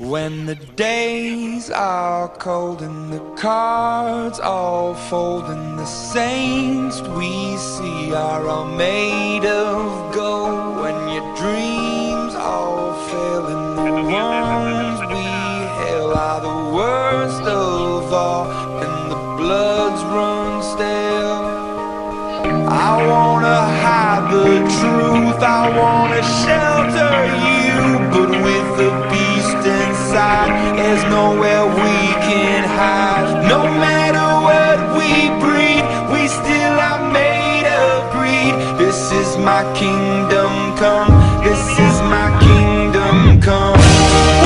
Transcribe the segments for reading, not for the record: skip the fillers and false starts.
When the days are cold and the cards all fold and the saints we see are all made of gold, when your dreams all fail and the ones we hail are the worst of all and the bloods run stale. I wanna hide the truth, I wanna shelter you, but with the beast inside, there's nowhere we can hide. No matter what we breed, we still are made of greed. This is my kingdom come, this is my kingdom come.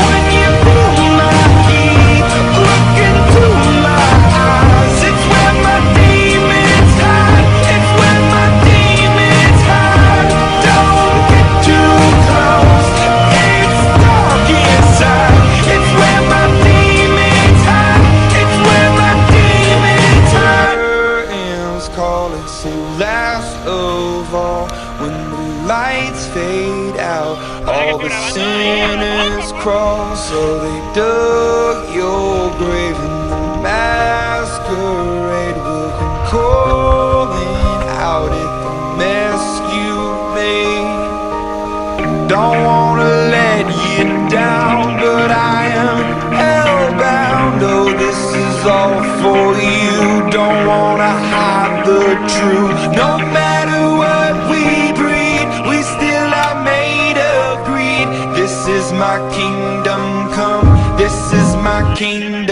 When you feel my heat, look into my eyes, it's where my demons hide, it's where my demons hide. Don't get too close, it's dark inside, it's where my demons hide, it's where my demons hide. Curtains call, it's the last of all. When the lights fade out, all the sinners crawl. So they dug your grave and the masquerade will come calling out at the mess you made. Don't wanna let you down, but I am hellbound. Oh, this is all for you. Don't wanna hide the truth. No matter what we breed, we still are made of greed. This is my kingdom come, this is my kingdom.